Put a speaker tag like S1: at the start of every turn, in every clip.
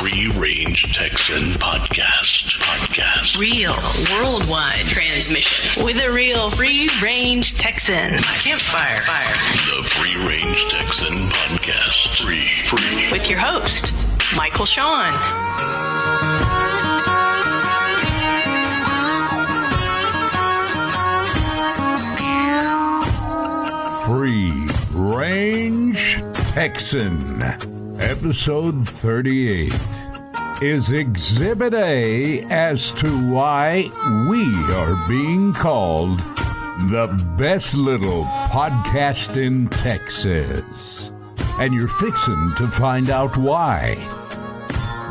S1: Free Range Texan Podcast.
S2: Real worldwide transmission with a real Free Range Texan. Campfire.
S1: The Free Range Texan Podcast. Free.
S2: With your host, Michael Shawn.
S3: Free Range Texan, episode 38, is Exhibit A as to why we are being called the best little podcast in Texas. And you're fixing to find out why.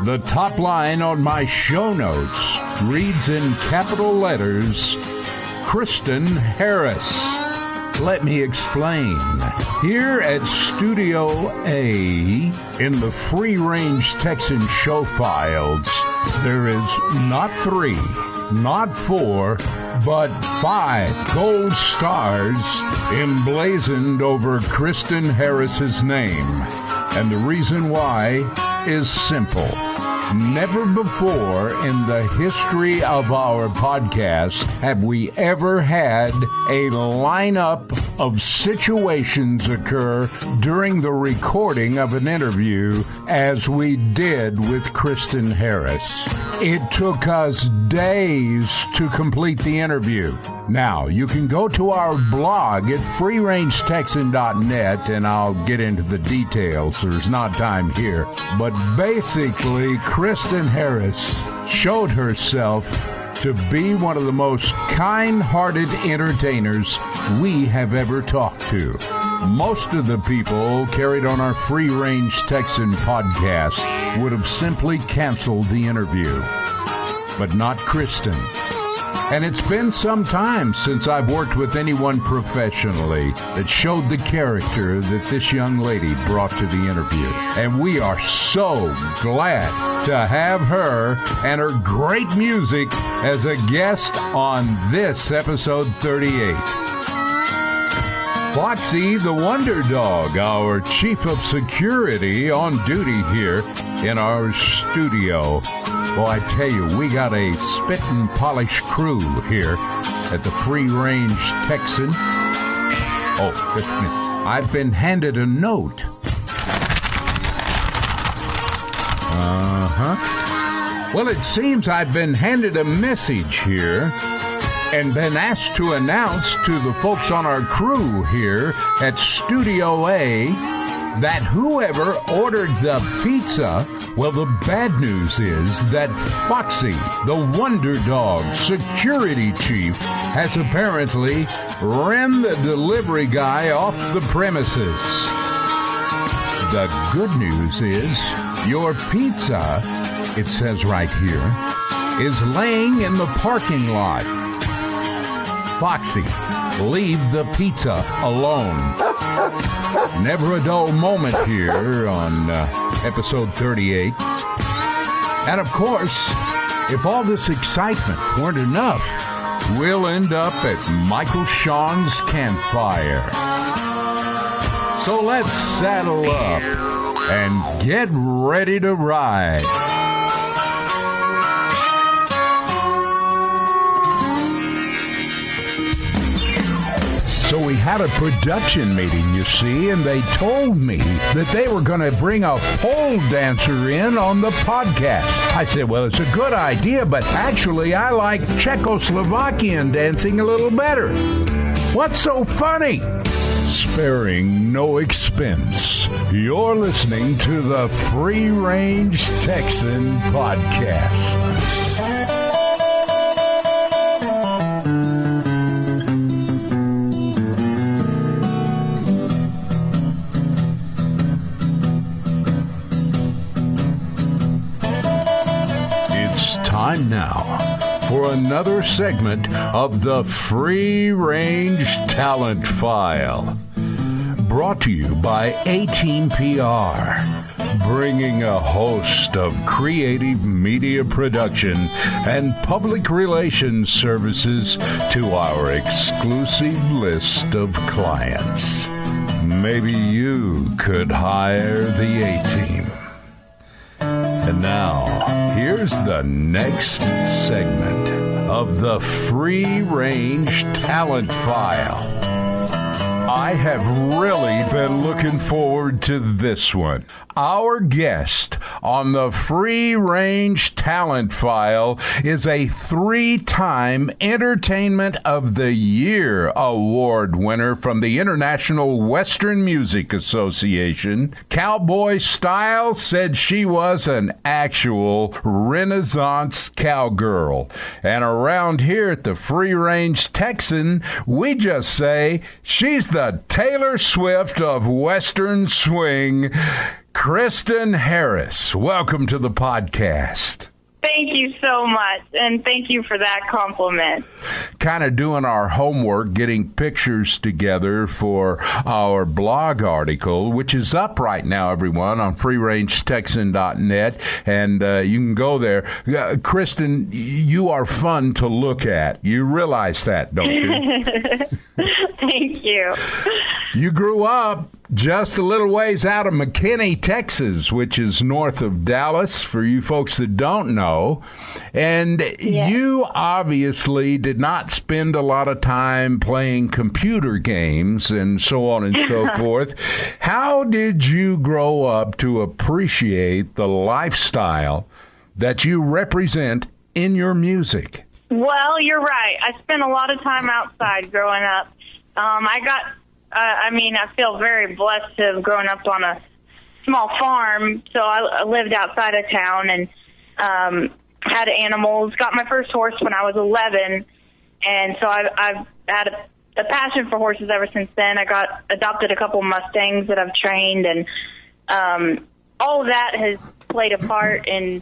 S3: The top line on my show notes reads in capital letters, Kristyn Harris. Let me explain. Here at Studio A, in the Free Range Texan show files, there is not 3, not 4, but 5 gold stars emblazoned over Kristyn Harris's name. And the reason why is simple. Never before in the history of our podcast have we ever had a lineup of situations occur during the recording of an interview as we did with Kristyn Harris. It took us days to complete the interview. Now, you can go to our blog at freerangetexan.net and I'll get into the details. There's not time here. But basically, Kristyn Harris showed herself to be one of the most kind-hearted entertainers we have ever talked to. Most of the people carried on our Free Range Texan podcast would have simply canceled the interview. But not Kristyn. And it's been some time since I've worked with anyone professionally that showed the character that this young lady brought to the interview. And we are so glad to have her and her great music as a guest on this episode 38. Foxy the Wonder Dog, our chief of security on duty here in our studio. Well, I tell you, we got a spit and polish crew here at the Free Range Texan. Oh, just a minute. I've been handed a note. Well, it seems I've been handed a message here and been asked to announce to the folks on our crew here at Studio A that whoever ordered the pizza, well, the bad news is that Foxy, the Wonder Dog security chief, has apparently ran the delivery guy off the premises. The good news is your pizza, it says right here, is laying in the parking lot. Foxy, leave the pizza alone. Never a dull moment here on episode 38. And of course, if all this excitement weren't enough, we'll end up at Michael Shawn's Campfire. So let's saddle up and get ready to ride. So we had a production meeting, you see, and they told me that they were going to bring a pole dancer in on the podcast. I said, well, it's a good idea, but actually I like Czechoslovakian dancing a little better. What's so funny? Sparing no expense, you're listening to the Free Range Texan Podcast. Time now for another segment of the Free Range Talent File. Brought to you by A-Team PR, bringing a host of creative media production and public relations services to our exclusive list of clients. Maybe you could hire the A-Team. And now, here's the next segment of the Free Range Talent File. I have really been looking forward to this one. Our guest on the Free Range Talent File is a 3-time Entertainment of the Year award winner from the International Western Music Association. Cowboy Style said she was an actual Renaissance cowgirl. And around here at the Free Range Texan, we just say she's the Taylor Swift of Western swing. Kristyn Harris, welcome to the podcast.
S4: Thank you so much, and thank you for that compliment.
S3: Kind of doing our homework, getting pictures together for our blog article, which is up right now, everyone, on freerangetexan.net, and you can go there. Kristyn, you are fun to look at. You realize that, don't you?
S4: Thank you.
S3: You grew up just a little ways out of McKinney, Texas, which is north of Dallas, for you folks that don't know. And you obviously did not spend a lot of time playing computer games and so on and so forth. How did you grow up to appreciate the lifestyle that you represent in your music?
S4: Well, you're right. I spent a lot of time outside growing up. I feel very blessed to have grown up on a small farm. So I lived outside of town and had animals. Got my first horse when I was 11. And so I've had a passion for horses ever since then. I adopted a couple Mustangs that I've trained. And all of that has played a part in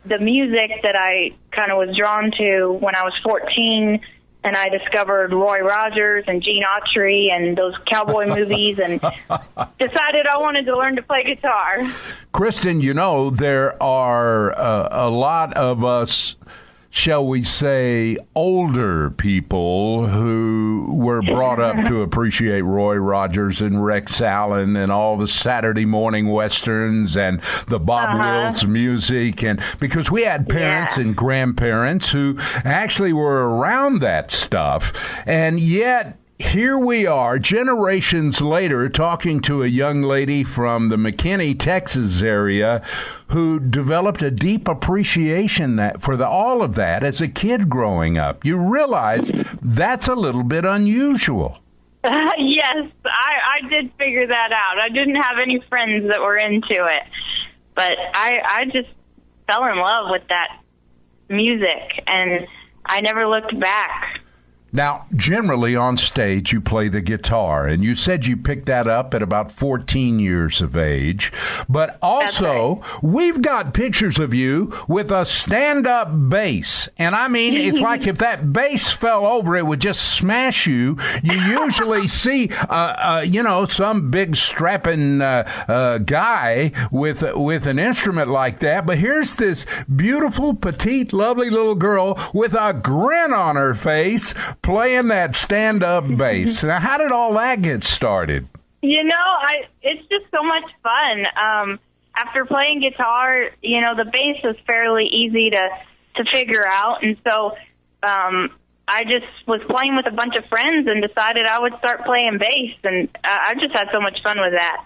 S4: the music that I kind of was drawn to when I was 14. And I discovered Roy Rogers and Gene Autry and those cowboy movies and decided I wanted to learn to play guitar.
S3: Kristyn, you know, there are a lot of us, shall we say, older people who were brought up to appreciate Roy Rogers and Rex Allen and all the Saturday morning westerns and the Bob Wills music, and because we had parents and grandparents who actually were around that stuff, and yet here we are, generations later, talking to a young lady from the McKinney, Texas area who developed a deep appreciation for all of that as a kid growing up. You realize that's a little bit unusual.
S4: Yes, I did figure that out. I didn't have any friends that were into it, but I just fell in love with that music, and I never looked back.
S3: Now, generally on stage, you play the guitar, and you said you picked that up at about 14 years of age. But also, we've got pictures of you with a stand-up bass. And I mean, it's like if that bass fell over, it would just smash you. You usually see, some big strapping guy with an instrument like that. But here's this beautiful, petite, lovely little girl with a grin on her face, playing that stand-up bass. Now, how did all that get started?
S4: You know, it's just so much fun. After playing guitar, the bass is fairly easy to figure out. And so I just was playing with a bunch of friends and decided I would start playing bass. And I just had so much fun with that.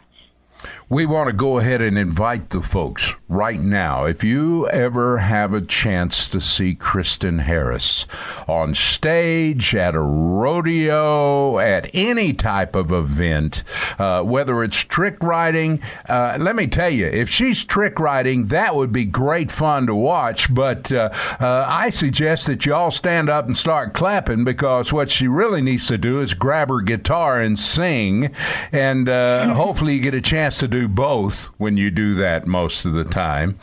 S3: We want to go ahead and invite the folks right now. If you ever have a chance to see Kristyn Harris on stage, at a rodeo, at any type of event, whether it's trick riding, let me tell you, if she's trick riding, that would be great fun to watch. But I suggest that you all stand up and start clapping, because what she really needs to do is grab her guitar and sing. And hopefully you get a chance to do both when you do that most of the time.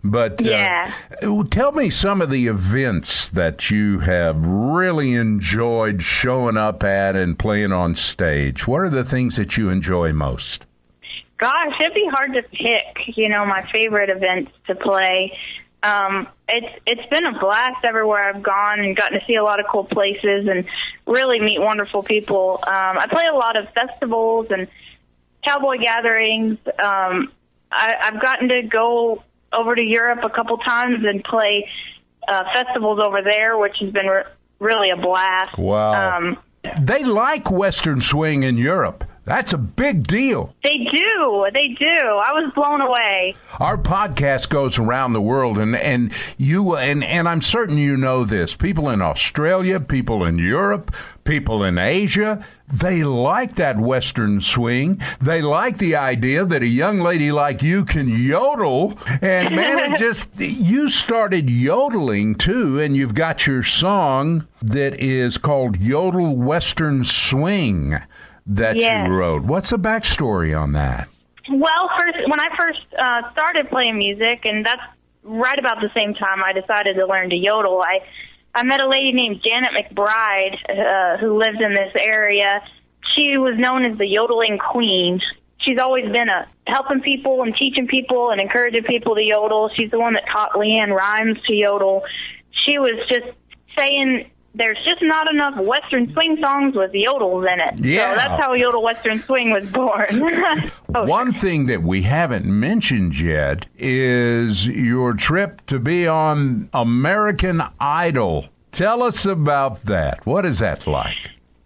S3: But tell me some of the events that you have really enjoyed showing up at and playing on stage. What are the things that you enjoy most?
S4: Gosh, it'd be hard to pick, my favorite events to play. It's been a blast everywhere I've gone and gotten to see a lot of cool places and really meet wonderful people. I play a lot of festivals and cowboy gatherings. I've gotten to go over to Europe a couple times and play festivals over there, which has been really a blast.
S3: Wow. They like Western swing in Europe. That's a big deal.
S4: They do. I was blown away.
S3: Our podcast goes around the world, and I'm certain you know this. People in Australia, people in Europe, people in Asia, they like that Western swing. They like the idea that a young lady like you can yodel. And man, you started yodeling too, and you've got your song that is called Yodel Western Swing that you wrote. What's the backstory on that?
S4: Well, when I first started playing music, and that's right about the same time I decided to learn to yodel, I met a lady named Janet McBride who lives in this area. She was known as the yodeling queen. She's always been helping people and teaching people and encouraging people to yodel. She's the one that taught Leanne Rimes to yodel. She was just saying there's just not enough Western swing songs with yodels in it.
S3: Yeah.
S4: So that's how Yodel Western Swing was born.
S3: One thing that we haven't mentioned yet is your trip to be on American Idol. Tell us about that. What is that like?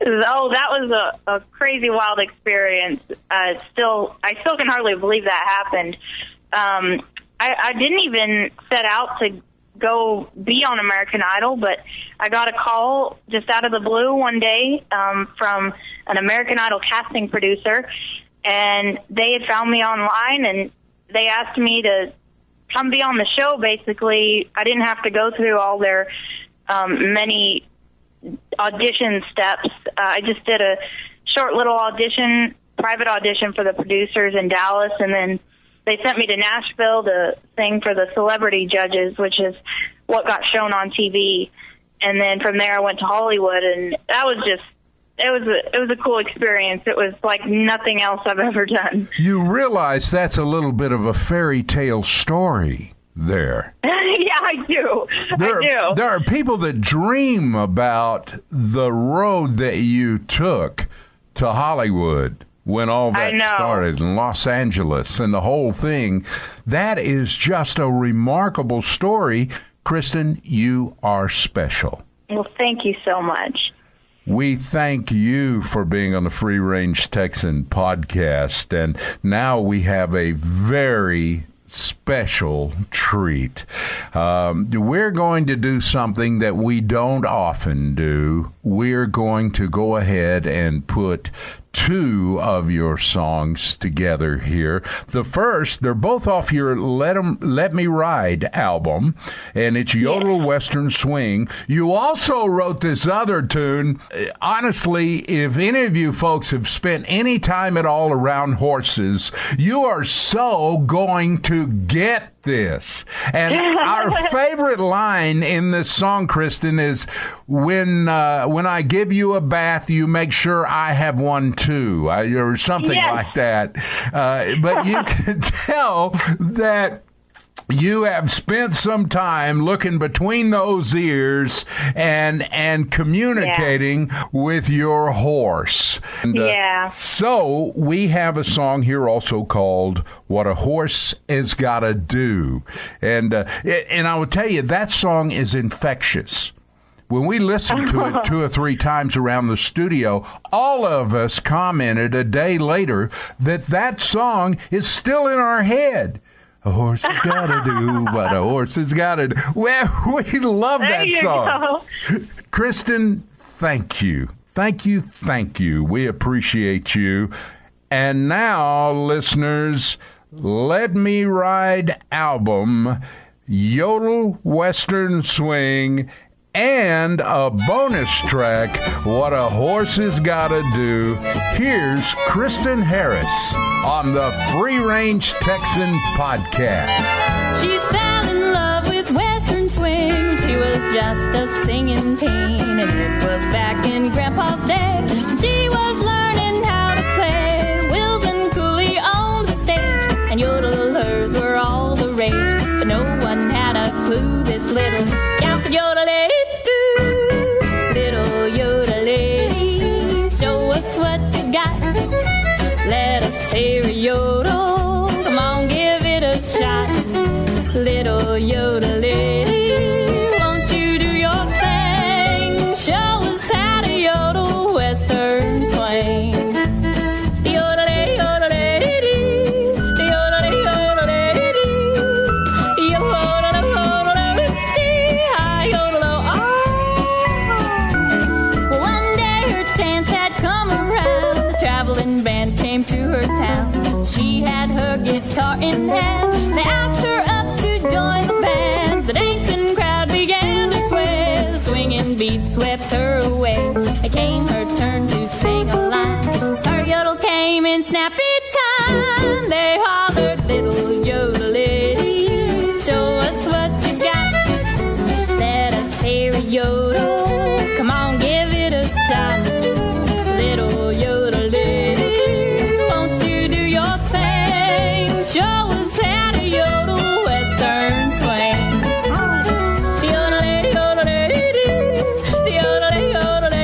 S4: Oh, that was a crazy, wild experience. I still can hardly believe that happened. I didn't even set out to go be on American Idol, but I got a call just out of the blue one day from an American Idol casting producer, and they had found me online, and they asked me to come be on the show. Basically, I didn't have to go through all their many audition steps. I just did a short little private audition for the producers in Dallas, and then they sent me to Nashville to sing for the celebrity judges, which is what got shown on TV. And then from there I went to Hollywood, and that was it was a cool experience. It was like nothing else I've ever done. You
S3: realize that's a little bit of a fairy tale story there.
S4: Yeah, I do.
S3: There are people that dream about the road that you took to Hollywood when all that started in Los Angeles and the whole thing. That is just a remarkable story. Kristyn, you are special.
S4: Well, thank you so much.
S3: We thank you for being on the Free Range Texan podcast. And now we have a very special treat. We're going to do something that we don't often do. We're going to go ahead and put two of your songs together here. The first, they're both off your Let Me Ride album, and it's Yodel Western Swing. You also wrote this other tune. Honestly, if any of you folks have spent any time at all around horses, you are so going to get this. And our favorite line in this song, Kristyn, is when I give you a bath, you make sure I have one too, or something like that. But you can tell that you have spent some time looking between those ears and communicating with your horse. And, so we have a song here also called What a Horse Has Gotta Do. And I will tell you, that song is infectious. When we listened to it 2 or 3 times around the studio, all of us commented a day later that song is still in our head. A horse has got to do what a horse has got to do. Well, we love that song. Kristyn, thank you. Thank you, thank you. We appreciate you. And now, listeners, Let Me Ride album, Yodel Western Swing, and a bonus track, What a Horse Has Gotta Do. Here's Kristyn Harris on the Free Range Texan Podcast.
S5: She fell in love with Western Swing. She was just a singing teen, and it was back in Grandpa's day. She was learning how to play Wills and Cooley on the stage, and yodelers were all the rage, but no one had a clue this little gal could yodel it. Little yodelady, show us what you got. Let us hear a yodel. Come on, give it a shot. little Yoda lady, won't you do your thing? Show us how to yodel Western swing. Yodel, yodel, yodel, yodel, yodel, yodel. One day her chance had come around. The traveling band came to her town. She had her guitar in hand. They asked her up to join the band. The dancing crowd began to sway. The swinging beat swept her away. It came her turn to sing a line. Her yodel came in snappy time. They hollered, little yodel lady, show us what you got. Let us hear a yodel. Come on, give it a shot. Little yodel lady, won't you do your thing? Show us how to yodel Western swing. Yodel, yodel, yodel, yodel, yodel,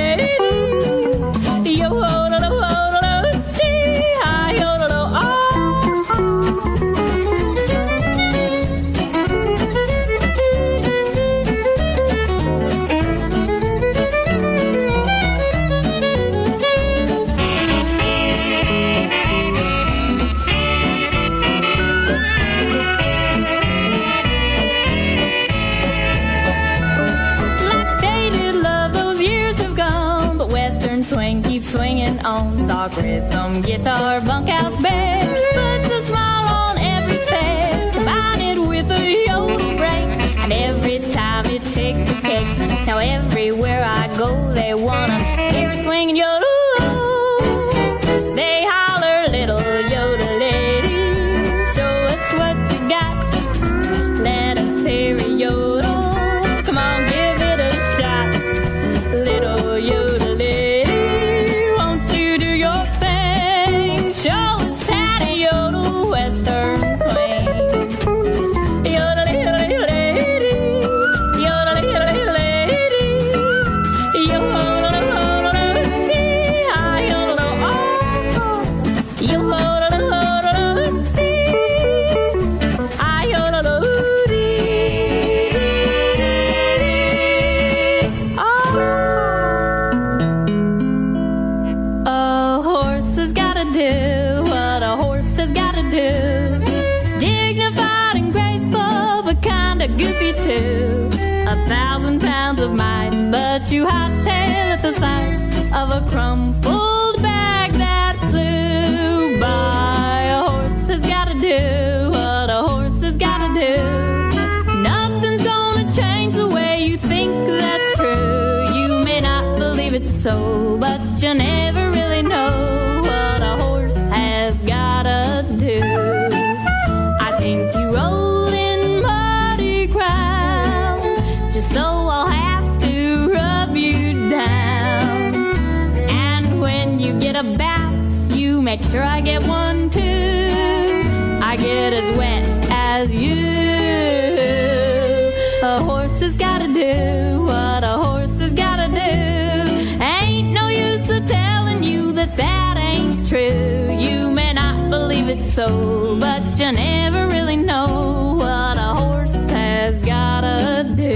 S5: swing, keep swinging on. Sock rhythm, guitar, bunkhouse bass, puts a smile on every face. Combine it with a yodel break, and every time it takes the cake. Now everywhere I go, they wanna hear a swinging yodel. They holler, little yodel lady, show us what you got. Let us hear a yodel. Come on, give it a shot. Little yodel lady, won't you do your thing? Show us how to yodel Western swing. Yodel, yodel, lady, yodel, yodel, lady, yodel, yodel, dee, ah, yodel, oh, yodel, yodel, dee, ah, yodel, dee, oh. A horse has gotta do what a horse has gotta do. Dignified and graceful, but kinda goofy too. 1,000 pounds of might, but you hightail at the sight of a crumpled bag that flew by. A horse has gotta do what a horse has gotta do. Nothing's gonna change the way you think that's true. You may not believe it's so, but you never really know what a horse has gotta do. I think you roll in muddy ground, just so I'll have to rub you down. And when you get a bath, you make sure I get one too. I get as wet as you. A horse has gotta do what a horse has gotta do. Ain't no use of telling you that that ain't true. You may not believe it so, but you never really know what a horse has gotta do.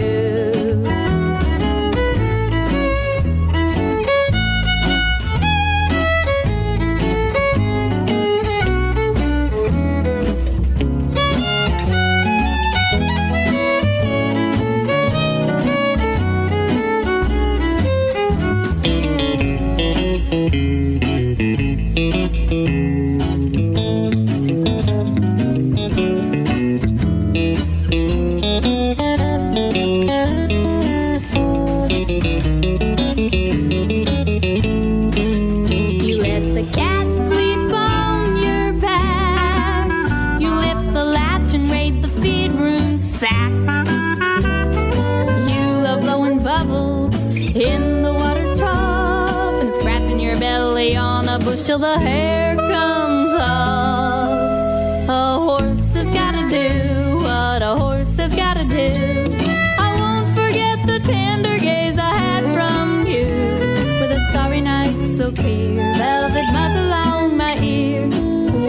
S5: You let the cat sleep on your back. You lift the latch and raid the feed room sack. You love blowing bubbles in the water trough and scratching your belly on a bush till the hair comes off. A horse has gotta do what a horse has gotta do. I won't forget the tender gaze I had from you, with a starry night so clear, velvet muzzle on my ear,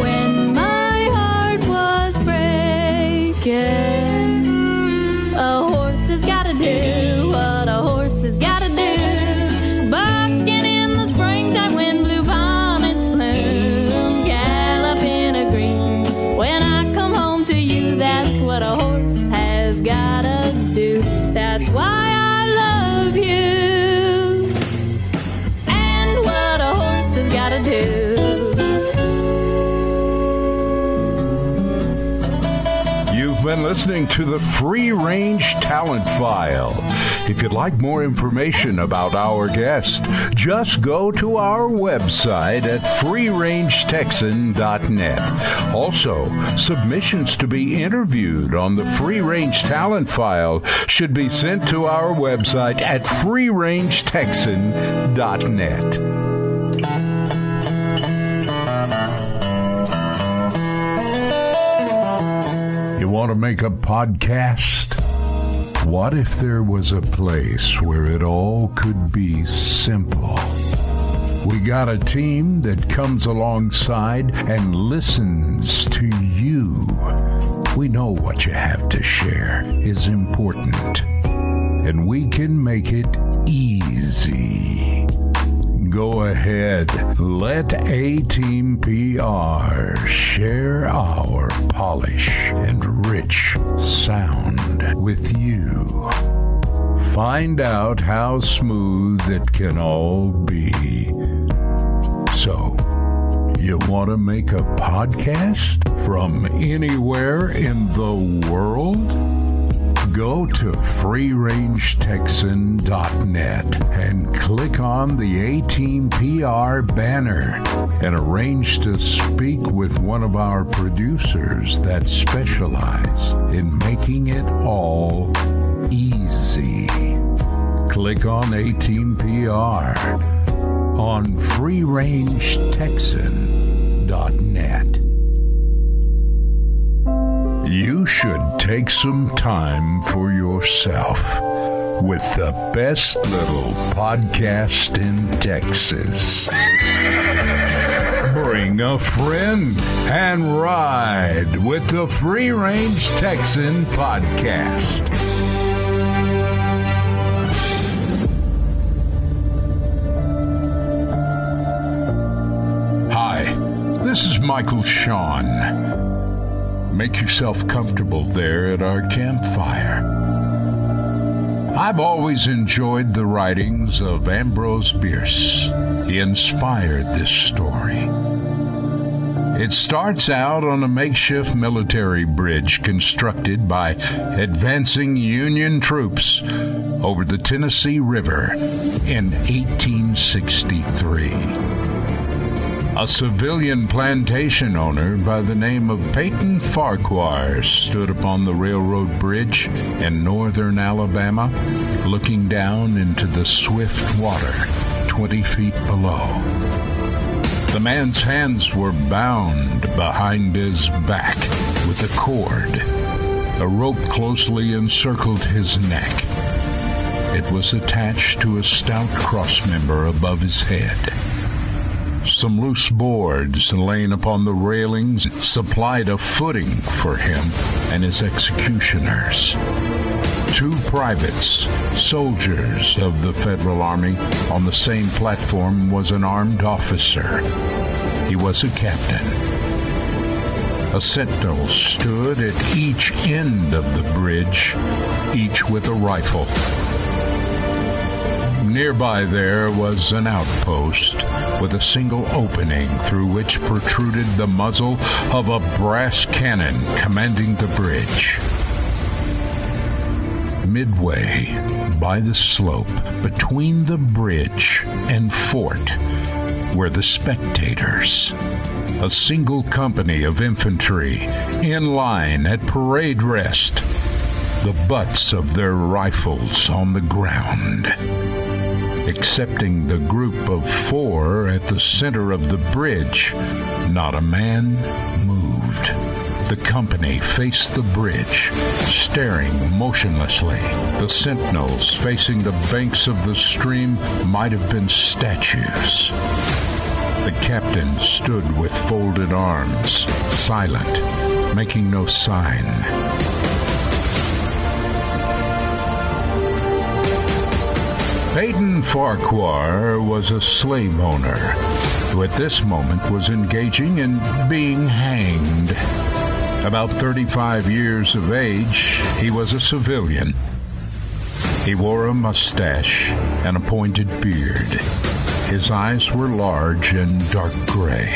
S5: when my heart was breaking. what a horse has gotta do. That's why I love you. And what a horse has gotta do.
S3: You've been listening to the Free Range Talent File. If you'd like more information about our guest, just go to our website at freerangetexan.net. Also, submissions to be interviewed on the Free Range Talent File should be sent to our website at freerangetexan.net. You want to make a podcast? What if there was a place where it all could be simple? We got a team that comes alongside and listens to you. We know what you have to share is important, and we can make it easy. Go ahead, let A-Team PR share our polish and rich sound with you. Find out how smooth it can all be. So, you want to make a podcast from anywhere in the world? Go to freerangetexan.net and click on the A-Team PR banner and arrange to speak with one of our producers that specialize in making it all easy. Click on A-Team PR on freerangetexan.net. You should take some time for yourself with the best little podcast in Texas. Bring a friend and ride with the Free Range Texan Podcast. Hi, this is Michael Shawn. Make yourself comfortable there at our campfire. I've always enjoyed the writings of Ambrose Bierce. He inspired this story. It starts out on a makeshift military bridge constructed by advancing Union troops over the Tennessee River in 1863. A civilian plantation owner by the name of Peyton Farquhar stood upon the railroad bridge in northern Alabama, looking down into the swift water 20 feet below. The man's hands were bound behind his back with a cord. A rope closely encircled his neck. It was attached to a stout crossmember above his head. Some loose boards laying upon the railings supplied a footing for him and his executioners. Two privates, soldiers of the Federal Army. On the same platform was an armed officer. He was a captain. A sentinel stood at each end of the bridge, each with a rifle. Nearby there was an outpost with a single opening through which protruded the muzzle of a brass cannon commanding the bridge. Midway by the slope between the bridge and fort were the spectators, a single company of infantry in line at parade rest, the butts of their rifles on the ground. Excepting the group of four at the center of the bridge, not a man moved. The company faced the bridge, staring motionlessly. The sentinels facing the banks of the stream might have been statues. The captain stood with folded arms, silent, making no sign. Peyton Farquhar was a slave owner who at this moment was engaging in being hanged. About 35 years of age, he was a civilian. He wore a mustache and a pointed beard. His eyes were large and dark gray.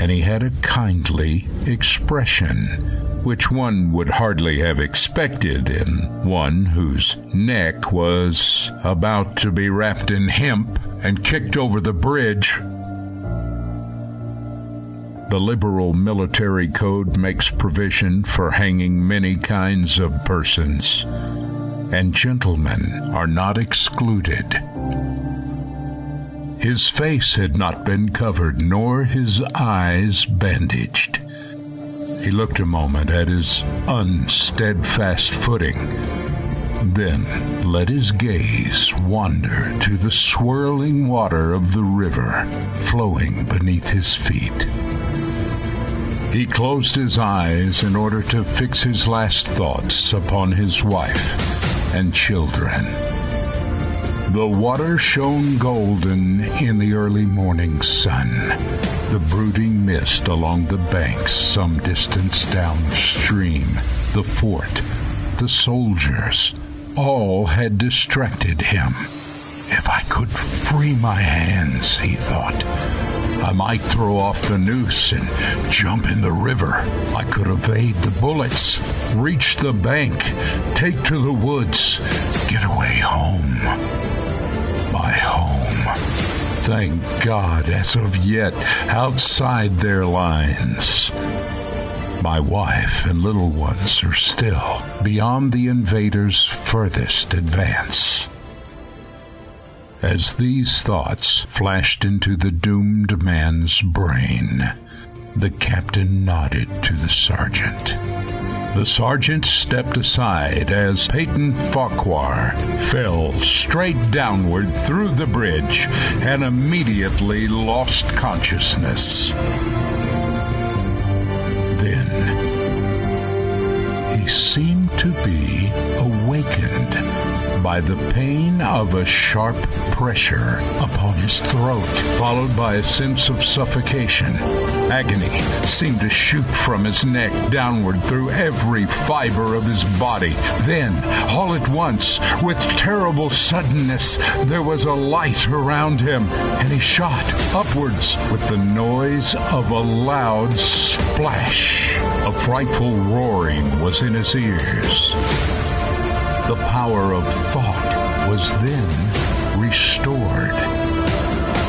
S3: And he had a kindly expression, which one would hardly have expected in one whose neck was about to be wrapped in hemp and kicked over the bridge. The liberal military code makes provision for hanging many kinds of persons, and gentlemen are not excluded. His face had not been covered, nor his eyes bandaged. He looked a moment at his unsteadfast footing, then let his gaze wander to the swirling water of the river flowing beneath his feet. He closed his eyes in order to fix his last thoughts upon his wife and children. The water shone golden in the early morning sun. The brooding mist along the banks some distance downstream, the fort, the soldiers, all had distracted him. If I could free my hands, he thought, I might throw off the noose and jump in the river. I could evade the bullets, reach the bank, take to the woods, get away home. My home. Thank God, as of yet, outside their lines. My wife and little ones are still beyond the invaders' furthest advance. As these thoughts flashed into the doomed man's brain, the captain nodded to the sergeant. The sergeant stepped aside as Peyton Farquhar fell straight downward through the bridge and immediately lost consciousness. Then he seemed to be awakened by the pain of a sharp pressure upon his throat, followed by a sense of suffocation. Agony seemed to shoot from his neck downward through every fiber of his body. Then, all at once, with terrible suddenness, there was a light around him, and he shot upwards with the noise of a loud splash. A frightful roaring was in his ears. The power of thought was then restored.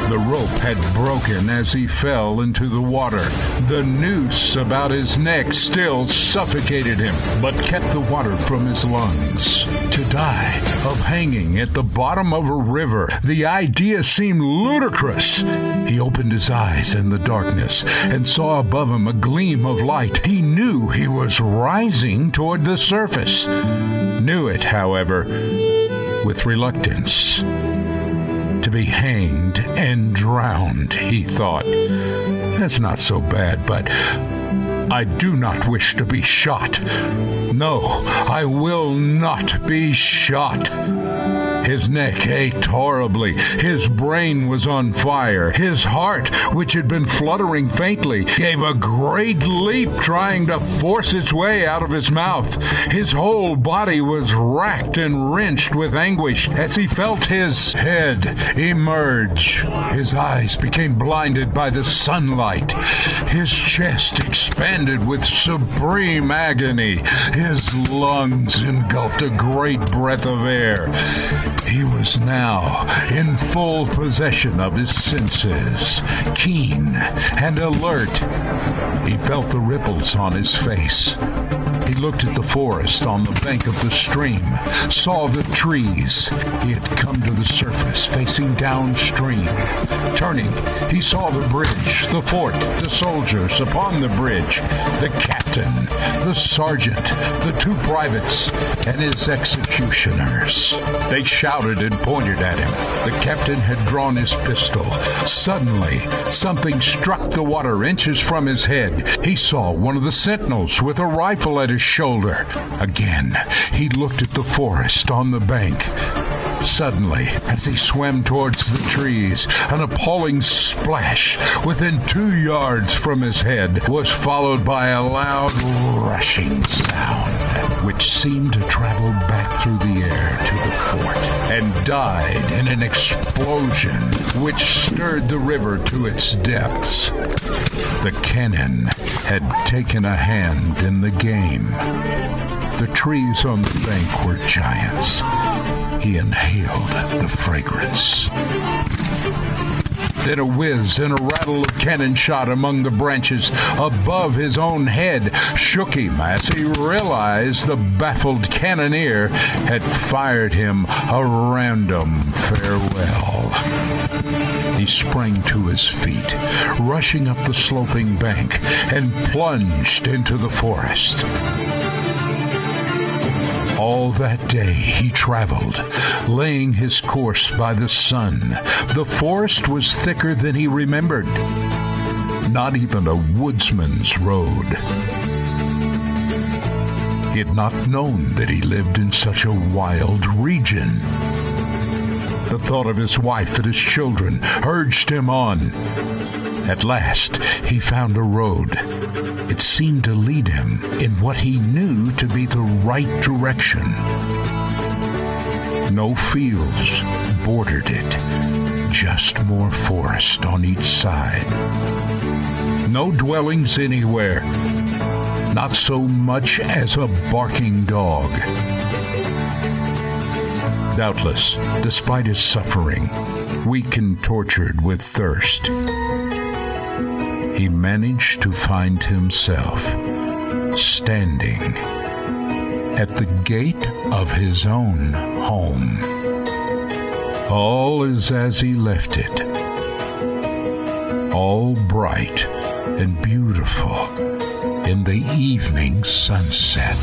S3: The rope had broken as he fell into the water. The noose about his neck still suffocated him, but kept the water from his lungs. To die of hanging at the bottom of a river, the idea seemed ludicrous. He opened his eyes in the darkness and saw above him a gleam of light. He knew he was rising toward the surface. Knew it, however, with reluctance. To be hanged and drowned, he thought. That's not so bad, but I do not wish to be shot. No, I will not be shot. His neck ached horribly. His brain was on fire. His heart, which had been fluttering faintly, gave a great leap, trying to force its way out of his mouth. His whole body was racked and wrenched with anguish as he felt his head emerge. His eyes became blinded by the sunlight. His chest expanded with supreme agony. His lungs engulfed a great breath of air. He was now in full possession of his senses, keen and alert. He felt the ripples on his face. He looked at the forest on the bank of the stream, saw the trees. He had come to the surface, facing downstream. Turning, he saw the bridge, the fort, the soldiers upon the bridge, the captain, the sergeant, the two privates, and his executioners. They shouted and pointed at him. The captain had drawn his pistol. Suddenly, something struck the water inches from his head. He saw one of the sentinels with a rifle at his shoulder. Again, he looked at the forest on the bank. Suddenly, as he swam towards the trees, an appalling splash within 2 yards from his head was followed by a loud rushing sound, which seemed to travel back through the air to the fort and died in an explosion which stirred the river to its depths. The cannon had taken a hand in the game. The trees on the bank were giants. He inhaled the fragrance. Then a whiz and a rattle of cannon shot among the branches above his own head shook him as he realized the baffled cannoneer had fired him a random farewell. He sprang to his feet, rushing up the sloping bank, and plunged into the forest. All that day he traveled, laying his course by the sun. The forest was thicker than he remembered. Not even a woodsman's road. He had not known that he lived in such a wild region. The thought of his wife and his children urged him on. At last, he found a road. It seemed to lead him in what he knew to be the right direction. No fields bordered it, just more forest on each side. No dwellings anywhere, not so much as a barking dog. Doubtless, despite his suffering, weak and tortured with thirst, he managed to find himself standing at the gate of his own home. All is as he left it, all bright and beautiful in the evening sunset.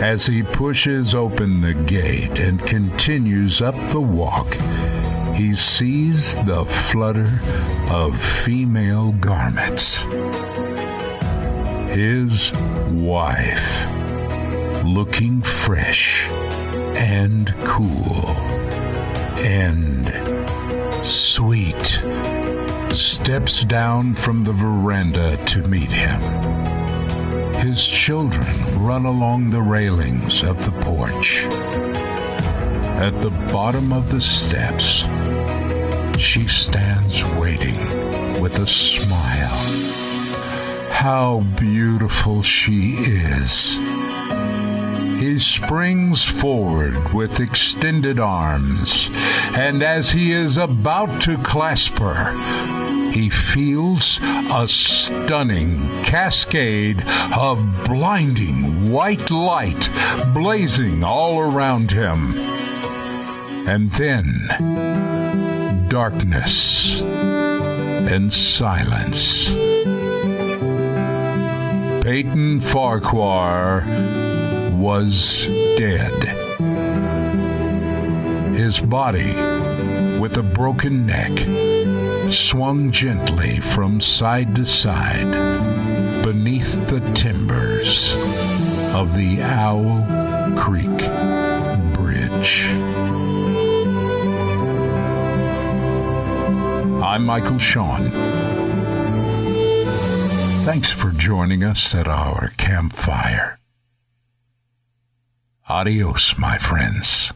S3: As he pushes open the gate and continues up the walk, he sees the flutter of female garments. His wife, looking fresh and cool and sweet, steps down from the veranda to meet him. His children run along the railings of the porch. At the bottom of the steps, she stands waiting with a smile. How beautiful she is. He springs forward with extended arms, and as he is about to clasp her, he feels a stunning cascade of blinding white light blazing all around him. And then darkness and silence. Peyton Farquhar was dead. His body, with a broken neck, swung gently from side to side beneath the timbers of the Owl Creek Bridge. I'm Michael Shawn. Thanks for joining us at our campfire. Adios, my friends.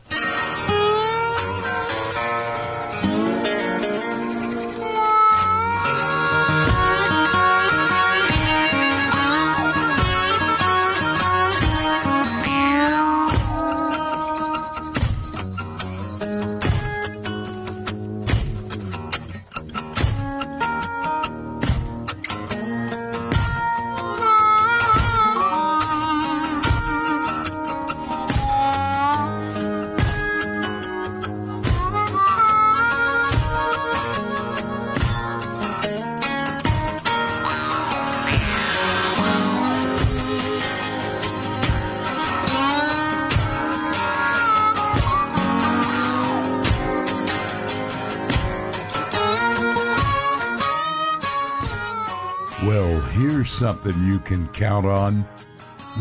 S3: Well, here's something you can count on.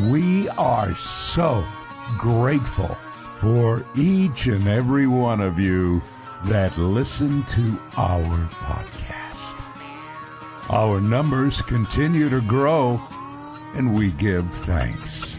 S3: We are so grateful for each and every one of you that listen to our podcast. Our numbers continue to grow, and we give thanks.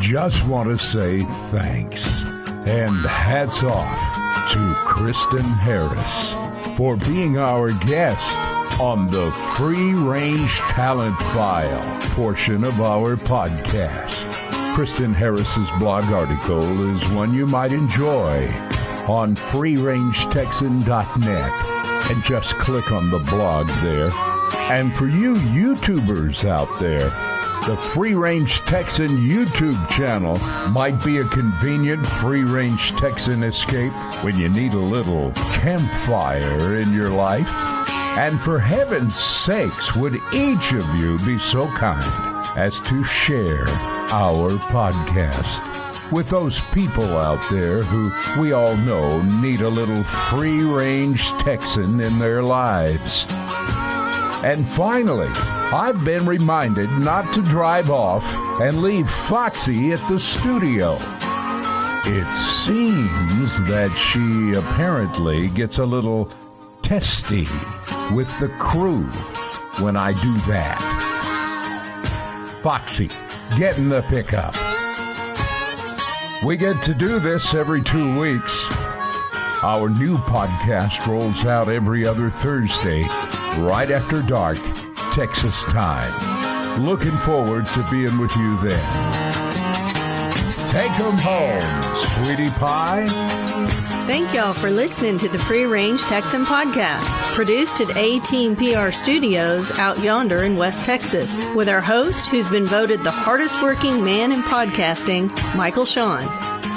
S3: Just want to say thanks and hats off to Kristyn Harris for being our guest on the Free Range Talent File portion of our podcast. Kristyn Harris's blog article is one you might enjoy on freerangetexan.net, and just click on the blog there. And for you YouTubers out there, the Free Range Texan YouTube channel might be a convenient Free Range Texan escape when you need a little campfire in your life. And for heaven's sakes, would each of you be so kind as to share our podcast with those people out there who we all know need a little Free Range Texan in their lives. And finally, I've been reminded not to drive off and leave Foxy at the studio. It seems that she apparently gets a little testy with the crew when I do that. Foxy, get in the pickup. We get to do this every 2 weeks. Our new podcast rolls out every other Thursday, right after dark, Texas time. Looking forward to being with you then. Take 'em home, sweetie pie.
S6: Thank y'all for listening to the Free Range Texan Podcast, produced at A-Team PR Studios out yonder in West Texas, with our host, who's been voted the hardest working man in podcasting, Michael Shawn.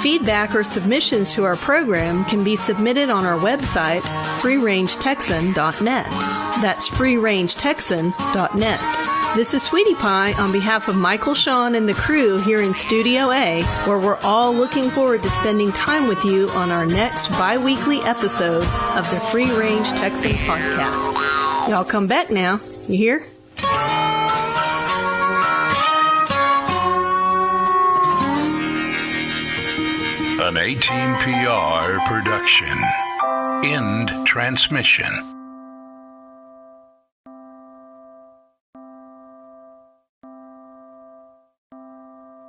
S6: Feedback or submissions to our program can be submitted on our website, freerangetexan.net. That's freerangetexan.net. This is Sweetie Pie on behalf of Michael, Shawn, and the crew here in Studio A, where we're all looking forward to spending time with you on our next bi-weekly episode of the Free Range Texan Podcast. Y'all come back now. You hear?
S3: An A-Team PR production. End transmission.